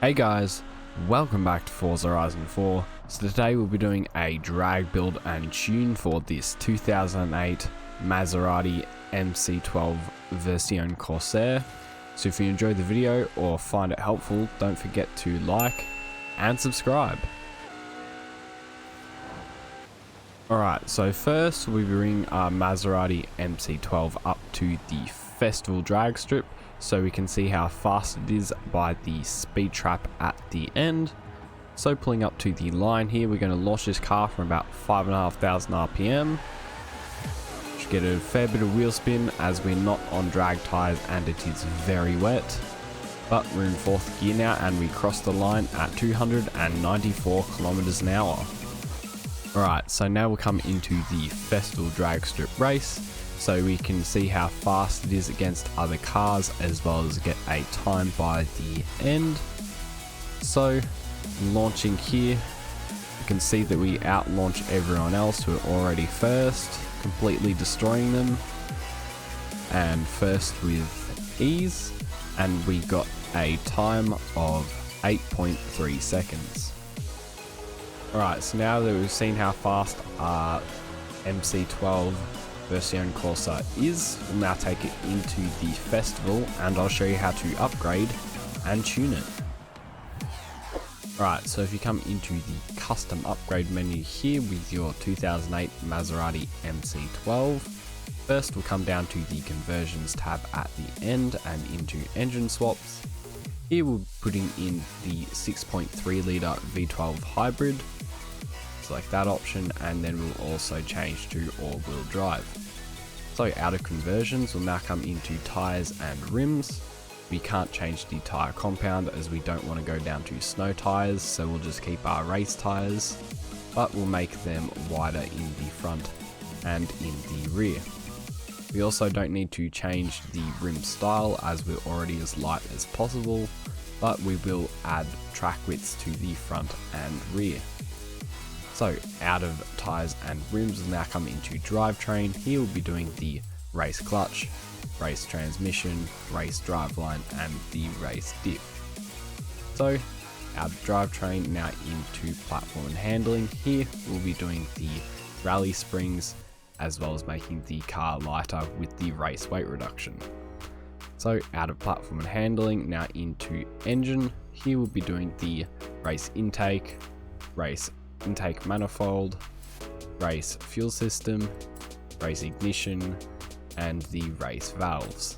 Hey guys, welcome back to Forza Horizon 4. So today we'll be doing a drag build and tune for this 2008 Maserati MC12 Versione Corsa. So if you enjoyed the video or find it helpful, don't forget to like and subscribe. Alright, so first we bring our Maserati MC12 up to the festival drag strip so we can see how fast it is by the speed trap at the end. So pulling up to the line here, we're going to launch this car from about 5,500 RPM. Should get a fair bit of wheel spin as we're not on drag tyres and it is very wet. But we're in 4th gear now and we cross the line at 294 kilometers an hour. Alright, so now we'll come into the festival drag strip race so we can see how fast it is against other cars as well as get a time by the end. So launching here, you can see that we out launch everyone else who are already first, completely destroying them, and first with ease, and we got a time of 8.3 seconds. Alright, so now that we've seen how fast our MC12 Versione Corsa is, we'll now take it into the festival and I'll show you how to upgrade and tune it. Alright, so if you come into the custom upgrade menu here with your 2008 Maserati MC12, first we'll come down to the conversions tab at the end and into engine swaps. Here we're putting in the 6.3 litre V12 hybrid. Select that option and then we'll also change to all-wheel drive. So out of conversions, we'll now come into tyres and rims. We can't change the tyre compound as we don't want to go down to snow tyres, so we'll just keep our race tyres, but we'll make them wider in the front and in the rear. We also don't need to change the rim style as we're already as light as possible, but we will add track widths to the front and rear. So out of tyres and rims, we'll now come into drivetrain. Here we'll be doing the race clutch, race transmission, race driveline and the race diff. So out of drivetrain, now into platform and handling. Here we'll be doing the rally springs as well as making the car lighter with the race weight reduction. So out of platform and handling, now into engine. Here we'll be doing the race intake, race intake manifold, race fuel system, race ignition, and the race valves.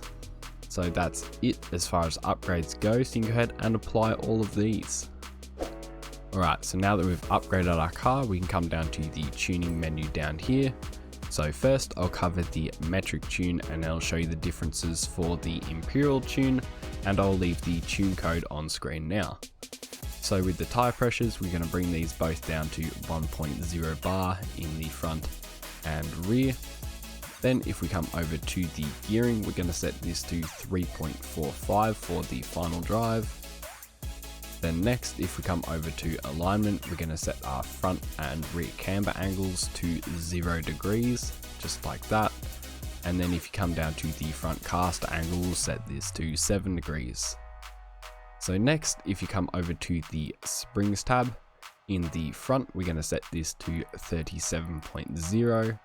So that's it as far as upgrades go, so you can go ahead and apply all of these. Alright, so now that we've upgraded our car, we can come down to the tuning menu down here. So first I'll cover the metric tune and then I'll show you the differences for the imperial tune, and I'll leave the tune code on screen now. So with the tyre pressures, we're going to bring these both down to 1.0 bar in the front and rear. Then if we come over to the gearing, we're going to set this to 3.45 for the final drive. Then next, if we come over to alignment, we're going to set our front and rear camber angles to 0 degrees, just like that. And then if you come down to the front cast angle, we'll set this to 7 degrees. So next, if you come over to the springs tab, in the front, we're going to set this to 37.0,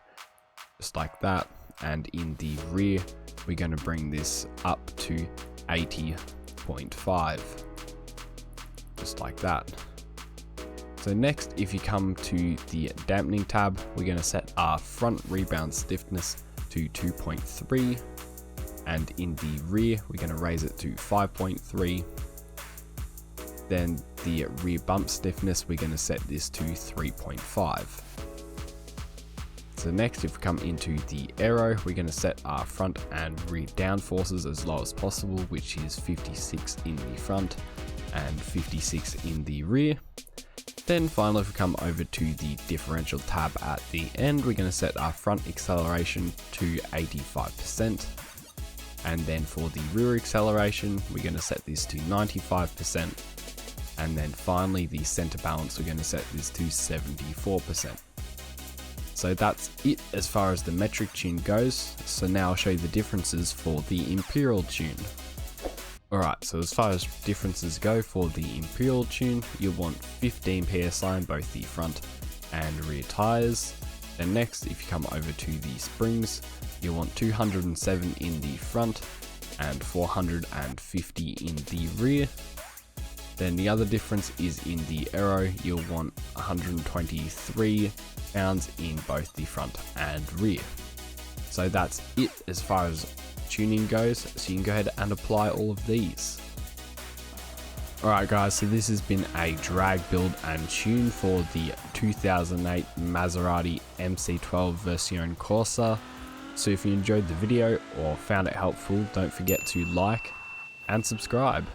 just like that. And in the rear, we're going to bring this up to 80.5, just like that. So next, if you come to the dampening tab, we're going to set our front rebound stiffness to 2.3, and in the rear, we're going to raise it to 5.3. Then the rear bump stiffness, we're going to set this to 3.5. So next, if we come into the aero, we're going to set our front and rear down forces as low as possible, which is 56 in the front and 56 in the rear. Then finally, if we come over to the differential tab at the end, we're going to set our front acceleration to 85%. And then for the rear acceleration, we're going to set this to 95%. And then finally, the center balance, we're going to set this to 74%. So that's it as far as the metric tune goes. So now I'll show you the differences for the imperial tune. Alright, so as far as differences go, for the Imperial tune, you'll want 15 PSI in both the front and rear tyres. Then next, if you come over to the springs, you'll want 207 in the front and 450 in the rear. Then the other difference is in the aero, you'll want 123 pounds in both the front and rear. So that's it as far as tuning goes, so you can go ahead and apply all of these. Alright guys, so this has been a drag build and tune for the 2008 Maserati MC12 Versione Corsa. So if you enjoyed the video or found it helpful, don't forget to like and subscribe.